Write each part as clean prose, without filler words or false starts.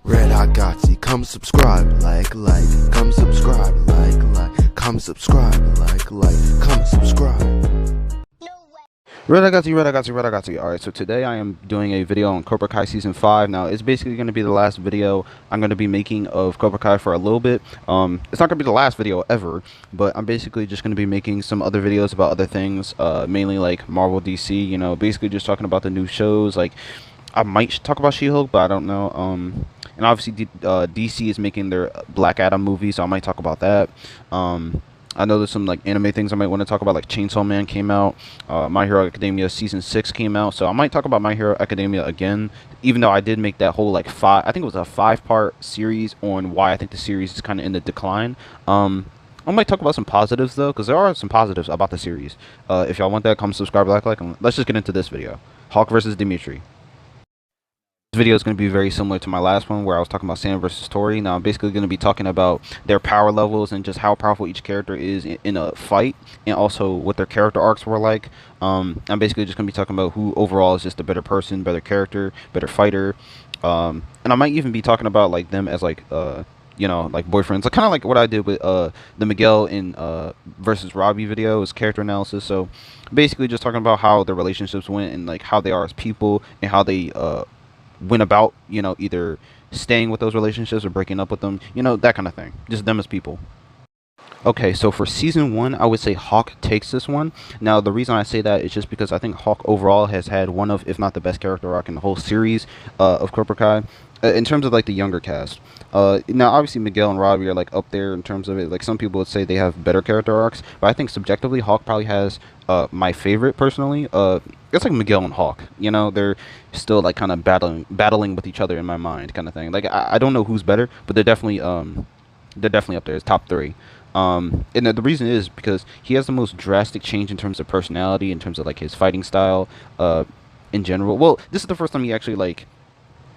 Red Hot Gotsy, come subscribe, come subscribe, come subscribe, come subscribe. Red Hot Gotsy. Alright, so today I am doing a video on Cobra Kai Season 5. Now, it's basically going to be the last video I'm going to be making of Cobra Kai for a little bit. It's not going to be the last video ever, but I'm basically just going to be making some other videos about other things, mainly like Marvel, DC, you know, basically just talking about the new shows. Like, I might talk about She-Hulk, but I don't know. And obviously, DC is making their Black Adam movie, so I might talk about that. I know there's some like anime things I might want to talk about, like Chainsaw Man came out, My Hero Academia Season 6 came out, so I might talk about My Hero Academia again, even though I did make that whole like I think it was a 5-part series on why I think the series is kind of in the decline. I might talk about some positives though, because there are some positives about the series. If y'all want that, come subscribe, and let's just get into this video. Hawk versus Demetri. This video is going to be very similar to my last one where I was talking about Sam versus Tori. Now I'm basically going to be talking about their power levels and just how powerful each character is in a fight, and also what their character arcs were like. I'm basically just going to be talking about who overall is just a better person, better character, better fighter. And I might even be talking about like them as like you know, like boyfriends, like kind of like what I did with the Miguel in versus Robbie video, is character analysis. So basically just talking about how their relationships went and like how they are as people and how they went about, you know, either staying with those relationships or breaking up with them, you know, that kind of thing, just them as people. Okay, so for season 1, I would say Hawk takes this one. Now, the reason I say that is just because I think Hawk overall has had one of, if not the best character arc in the whole series of Cobra Kai, in terms of like the younger cast. Now, obviously, Miguel and Robbie are like up there in terms of it. Like some people would say they have better character arcs, but I think subjectively, Hawk probably has my favorite personally. It's like Miguel and Hawk. You know, they're still like kind of battling with each other in my mind, kind of thing. Like I don't know who's better, but they're definitely up there. It's top 3. And the reason is because he has the most drastic change in terms of personality, in terms of like his fighting style, in general. Well, this is the first time he actually like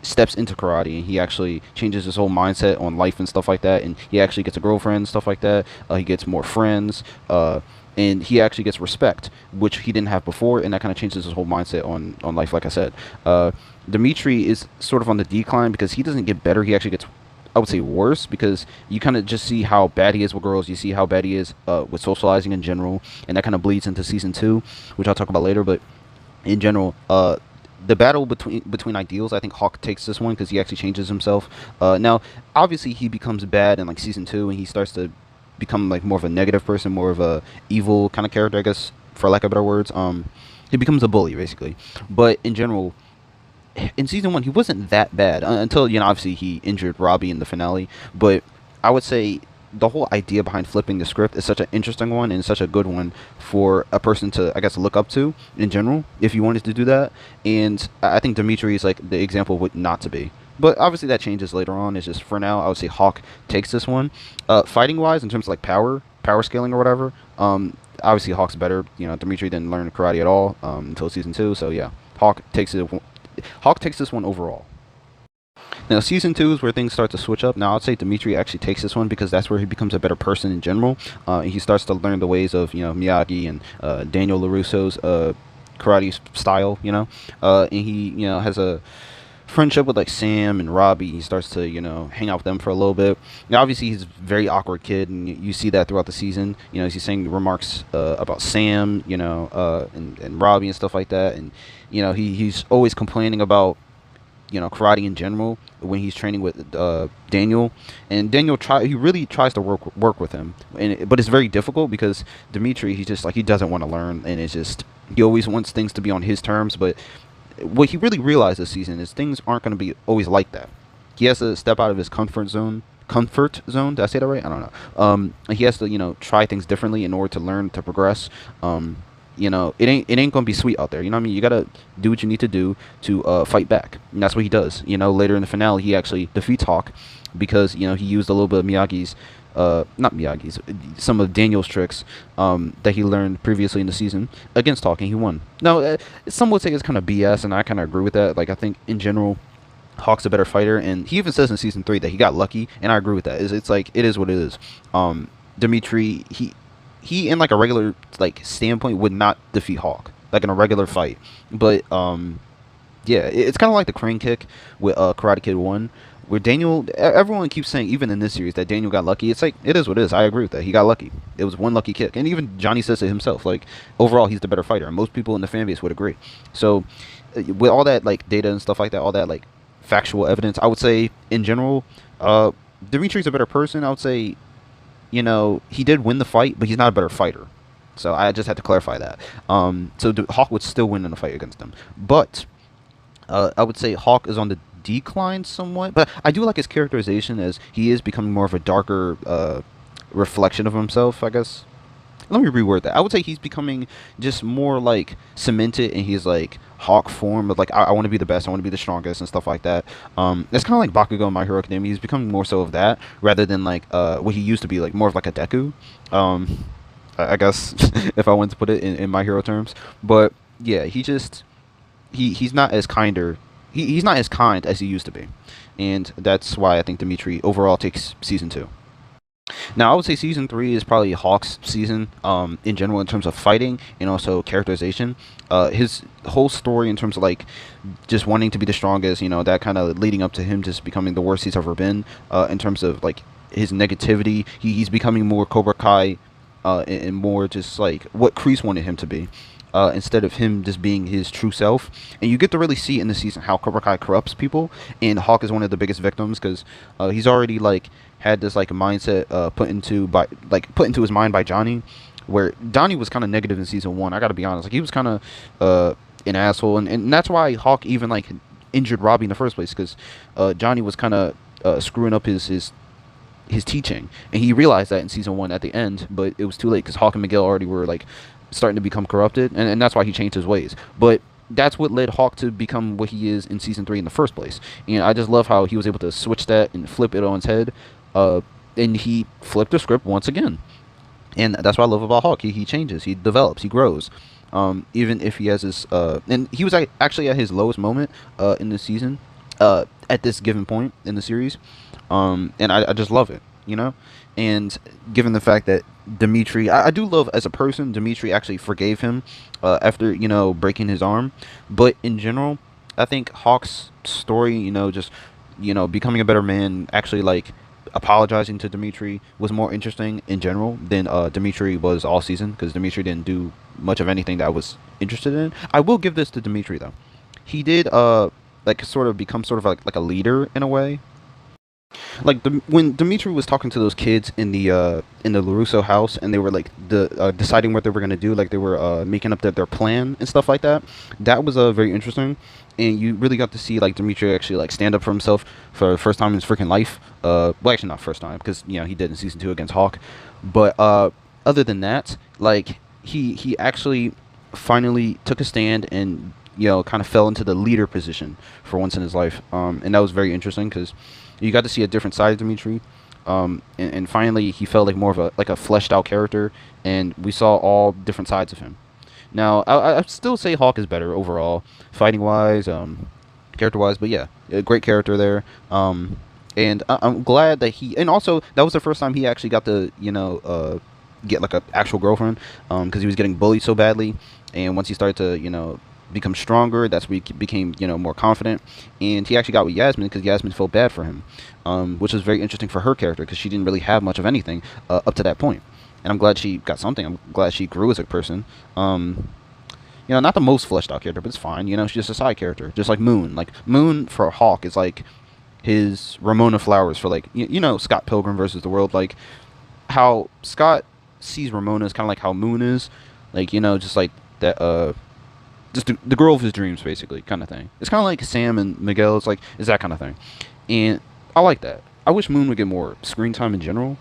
steps into karate, and he actually changes his whole mindset on life and stuff like that, and he actually gets a girlfriend and stuff like that. He gets more friends, and he actually gets respect, which he didn't have before, and that kind of changes his whole mindset on life, like I said. Demetri is sort of on the decline because he doesn't get better, he actually gets, I would say, worse, because you kind of just see how bad he is with girls, you see how bad he is with socializing in general, and that kind of bleeds into season 2, which I'll talk about later. But in general, the battle between ideals, I think Hawk takes this one because he actually changes himself. Now, obviously, he becomes bad in like season 2, and he starts to become like more of a negative person, more of a evil kind of character, I guess, for lack of better words. He becomes a bully basically. But in general, in season 1, he wasn't that bad until, you know, obviously he injured Robbie in the finale. But I would say the whole idea behind flipping the script is such an interesting one and such a good one for a person to, I guess, look up to in general, if you wanted to do that. And I think Demetri is like the example of what not to be. But obviously that changes later on. It's just, for now, I would say Hawk takes this one. Fighting wise, in terms of like power scaling or whatever, obviously Hawk's better. You know, Demetri didn't learn karate at all until season 2. So yeah, Hawk takes this one overall. Now, season 2 is where things start to switch up. Now, I'd say Demetri actually takes this one because that's where he becomes a better person in general. And he starts to learn the ways of, you know, Miyagi and Daniel LaRusso's karate style, you know. And he, you know, has a friendship with like Sam and Robbie. He starts to, you know, hang out with them for a little bit. Now, obviously, he's a very awkward kid, and you see that throughout the season. You know, he's saying remarks about Sam, you know, and Robbie and stuff like that. And, you know, he's always complaining about, you know, karate in general when he's training with Daniel. And Daniel he really tries to work with him, but it's very difficult because Demetri, he's just like, he doesn't want to learn, and it's just, he always wants things to be on his terms. But what he really realized this season is things aren't going to be always like that. He has to step out of his comfort zone. Did I say that right? I don't know. He has to, you know, try things differently in order to learn, to progress. You know, it ain't gonna be sweet out there. You know what I mean? You gotta do what you need to do to fight back, and that's what he does. You know, later in the finale, he actually defeats Hawk because, you know, he used a little bit of Miyagi's, not Miyagi's, some of Daniel's tricks that he learned previously in the season against Hawk, and he won. Now, some would say it's kind of BS, and I kind of agree with that. Like, I think in general, Hawk's a better fighter, and he even says in season 3 that he got lucky, and I agree with that. It's like, it is what it is. Demetri, he in like a regular like standpoint would not defeat Hawk like in a regular fight, but Yeah, it's kind of like the crane kick with Karate Kid 1, where everyone keeps saying, even in this series, that Daniel got lucky. It's like, it is what it is. I agree with that. He got lucky. It was one lucky kick. And even Johnny says it himself. Like, overall, he's the better fighter. And most people in the fan base would agree. So, with all that, like, data and stuff like that, all that, like, factual evidence, I would say, in general, Dimitri's a better person. I would say, he did win the fight, but he's not a better fighter. So, I just had to clarify that. So, Hawk would still win in a fight against him. But I would say Hawk is on the decline somewhat, but I do like his characterization as he is becoming more of a darker reflection of himself, I guess. Let me reword that. I would say he's becoming just more like cemented, and he's like Hawk form of like I want to be the best, I want to be the strongest, and stuff like that. It's kind of like Bakugo in My Hero Academia. He's becoming more so of that rather than like what he used to be, like more of like a Deku. I guess if I want to put it in My Hero terms, but yeah, he's not as kinder. He's not as kind as he used to be, and that's why I think Demetri overall takes season 2. Now, I would say season 3 is probably Hawk's season in general in terms of fighting and also characterization. His whole story in terms of like just wanting to be the strongest, that kind of leading up to him just becoming the worst he's ever been. In terms of like his negativity, he's becoming more Cobra Kai and more just like what Kreese wanted him to be. Instead of him just being his true self. And you get to really see in the season how Cobra Kai corrupts people, and Hawk is one of the biggest victims because he's already like had this like mindset put into his mind by Johnny, where Johnny was kind of negative in season 1. I gotta be honest, like he was kind of an asshole, and that's why Hawk even like injured Robbie in the first place, because Johnny was kind of screwing up his teaching, and he realized that in season 1 at the end, but it was too late because Hawk and Miguel already were like starting to become corrupted, and that's why he changed his ways. But that's what led Hawk to become what he is in season 3 in the first place. And I just love how he was able to switch that and flip it on its head, and he flipped the script once again. And that's what I love about Hawk. He changes, he develops, he grows. Even if he has his and he was actually at his lowest moment in the season, at this given point in the series, and I just love it, and given the fact that Demetri, I do love as a person, Demetri actually forgave him after breaking his arm. But in general, I think Hawk's story, just becoming a better man, actually like apologizing to Demetri, was more interesting in general than Demetri was all season, because Demetri didn't do much of anything that I was interested in. I will give this to Demetri though. He did like sort of become sort of like a leader in a way. Like when Demetri was talking to those kids in the LaRusso house, and they were like deciding what they were gonna do, like they were making up their plan and stuff like that. That was very interesting, and you really got to see like Demetri actually like stand up for himself for the first time in his freaking life. Well, actually not first time, because he did in season 2 against Hawk, but other than that, like he actually finally took a stand and kind of fell into the leader position for once in his life, and that was very interesting because you got to see a different side of Demetri, and finally he felt like more of a fleshed out character, and we saw all different sides of him. Now I'd still say Hawk is better overall, fighting wise, character wise, but yeah, a great character there. And I'm glad that and also that was the first time he actually got to get like an actual girlfriend, because he was getting bullied so badly, and once he started to become stronger, that's when he became more confident, and he actually got with Yasmin because Yasmin felt bad for him, which was very interesting for her character because she didn't really have much of anything up to that point. And I'm glad she got something. I'm glad she grew as a person. Not the most fleshed out character, but it's fine. She's just a side character, just like Moon. Like Moon for Hawk is like his Ramona Flowers for like Scott Pilgrim versus the World. Like how Scott sees Ramona is kind of like how Moon is, like just like that. Just the girl of his dreams, basically, kind of thing. It's kind of like Sam and Miguel. It's that kind of thing, and I like that. I wish Moon would get more screen time in general.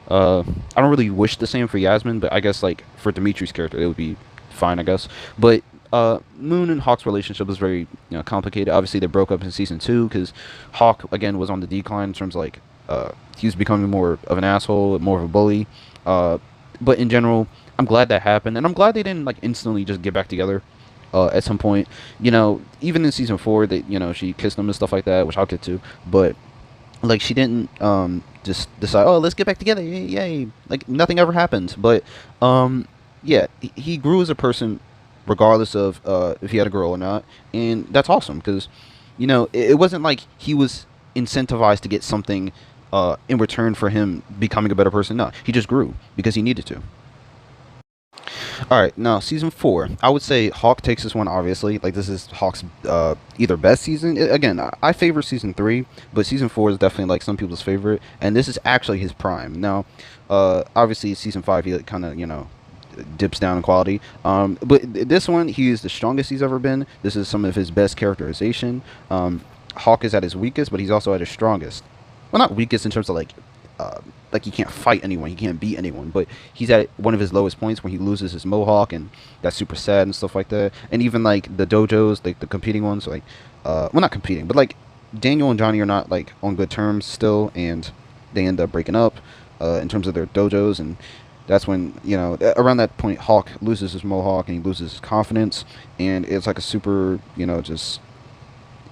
I don't really wish the same for Yasmin, but I guess like for Demetri's character, it would be fine, I guess. But Moon and Hawk's relationship was very complicated. Obviously, they broke up in season 2 because Hawk again was on the decline in terms of like he was becoming more of an asshole, more of a bully. But in general, I'm glad that happened, and I'm glad they didn't like instantly just get back together. At some point, even in season 4, that she kissed him and stuff like that, which I'll get to. But like she didn't just decide, oh, let's get back together, yay! Like nothing ever happened. But yeah, he grew as a person regardless of if he had a girl or not, and that's awesome because, it wasn't like he was incentivized to get something in return for him becoming a better person. No, he just grew because he needed to. All right, now season 4. I would say Hawk takes this one. Obviously, like this is Hawk's either best season. Again, I favor season 3, but season 4 is definitely like some people's favorite, and this is actually his prime. Now, obviously, season 5 he kind of dips down in quality. But this one he is the strongest he's ever been. This is some of his best characterization. Hawk is at his weakest, but he's also at his strongest. Well, not weakest in terms of like he can't fight anyone, he can't beat anyone, but he's at one of his lowest points when he loses his mohawk, and that's super sad and stuff like that. And even like the dojos, like the competing ones, like well, not competing, but like Daniel and Johnny are not like on good terms still, and they end up breaking up in terms of their dojos, and that's when around that point Hawk loses his mohawk and he loses his confidence, and it's like a super just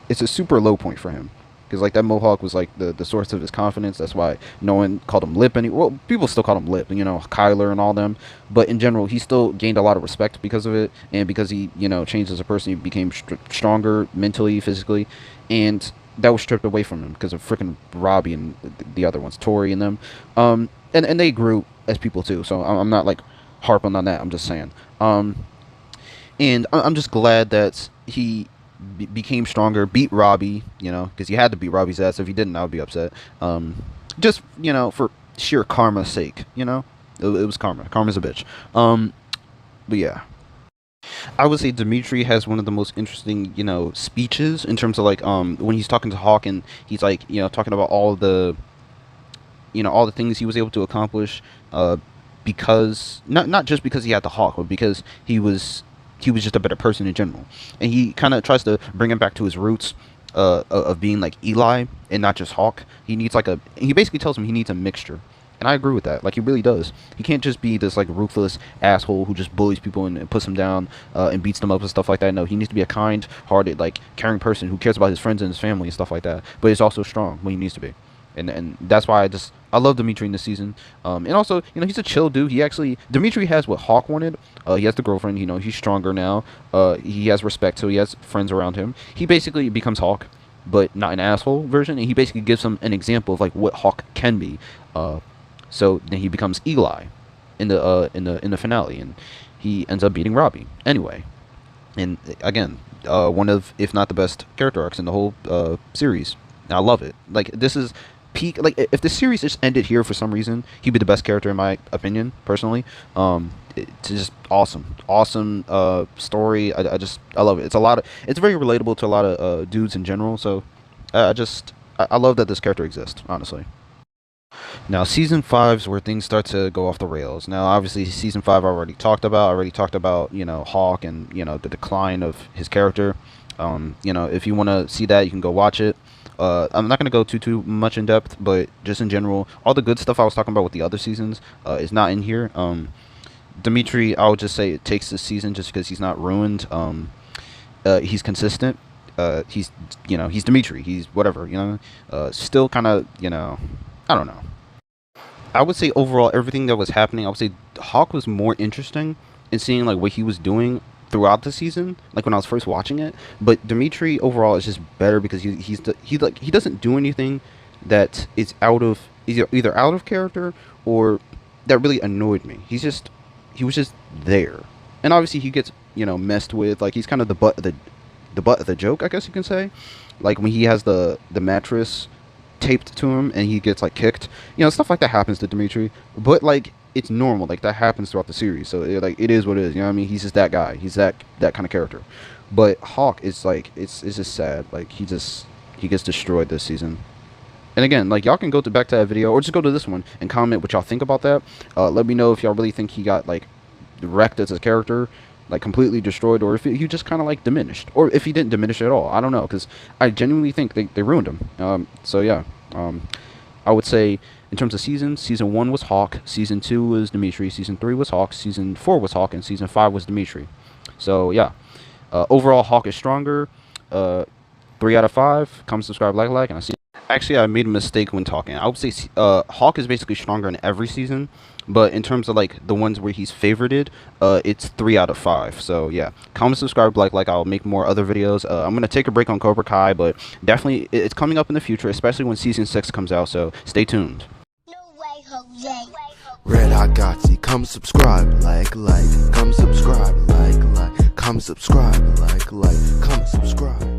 it's a super low point for him. Because like that mohawk was like the source of his confidence. That's why no one called him Lip. Well, people still call him Lip, Kyler and all them. But in general, he still gained a lot of respect because of it, and because he changed as a person, he became stronger mentally, physically, and that was stripped away from him because of freaking Robbie and the other ones, Tori and them. And they grew as people too. So I'm not like harping on that. I'm just saying. And I'm just glad that he became stronger, beat Robbie, because he had to beat Robbie's ass. If he didn't, I would be upset. Just, for sheer karma's sake, it was karma. Karma's a bitch. But yeah. I would say Demetri has one of the most interesting, speeches in terms of like, when he's talking to Hawk and he's like, talking about all the things he was able to accomplish, because, not just because he had the Hawk, but because he was just a better person in general. And he kind of tries to bring him back to his roots of being like Eli and not just Hawk. He basically tells him he needs a mixture. And I agree with that. Like, he really does. He can't just be this like ruthless asshole who just bullies people and puts them down and beats them up and stuff like that. No, he needs to be a kind-hearted, like, caring person who cares about his friends and his family and stuff like that. But he's also strong when he needs to be. And that's why I love Demetri in this season. And also, he's a chill dude. Demetri has what Hawk wanted. He has the girlfriend. He's stronger now. He has respect, so he has friends around him. He basically becomes Hawk, but not an asshole version. And he basically gives him an example of like what Hawk can be. So then he becomes Eli in the finale, and he ends up beating Robbie anyway. And again, one of, if not the best character arcs in the whole series. And I love it. Like, this is peak. Like, if the series just ended here for some reason, he'd be the best character in my opinion, personally. It's just awesome story. I love it. It's very relatable to a lot of dudes in general. So I love that this character exists, honestly. Now, season 5 is where things start to go off the rails. Now, obviously, season 5 I already talked about. Hawk and the decline of his character. If you want to see that, you can go watch it. I'm not going to go too much in depth, but just in general, all the good stuff I was talking about with the other seasons is not in here. Demetri, I would just say it takes this season just because he's not ruined. He's consistent. He's Demetri. He's whatever. Still kind of I don't know. I would say overall everything that was happening, I would say Hawk was more interesting in seeing like what he was doing throughout the season, like when I was first watching it. But Demetri overall is just better because he doesn't do anything that is either out of character or that really annoyed me. He was just there, and obviously he gets messed with. Like, he's kind of the butt of the joke, I guess you can say. Like when he has the mattress taped to him and he gets like kicked, stuff like that happens to Demetri. But like, it's normal. Like, that happens throughout the series, so it is what it is. You know what I mean? He's just that guy. He's that kind of character. But Hawk is like, it's just sad. Like, he gets destroyed this season. And again, like, y'all can go back to that video or just go to this one and comment what y'all think about that. Let me know if y'all really think he got like wrecked as a character, like completely destroyed, or if he just kind of like diminished, or if he didn't diminish at all. I don't know, because I genuinely think they ruined him. So yeah, I would say in terms of seasons, season 1 was Hawk, season 2 was Demetri, season 3 was Hawk, season 4 was Hawk, and season 5 was Demetri. So yeah, overall Hawk is stronger. 3 out of 5. Comment, subscribe, like, and I see. Actually, I made a mistake when talking. I would say Hawk is basically stronger in every season. But in terms of like the ones where he's favorited, it's 3 out of 5. So yeah, comment, subscribe, like. I'll make more other videos. I'm gonna take a break on Cobra Kai, but definitely it's coming up in the future, especially when season 6 comes out. So stay tuned. No way, Jose. Red Hot Gotti, come subscribe, like, come subscribe, like, come subscribe, like, come subscribe.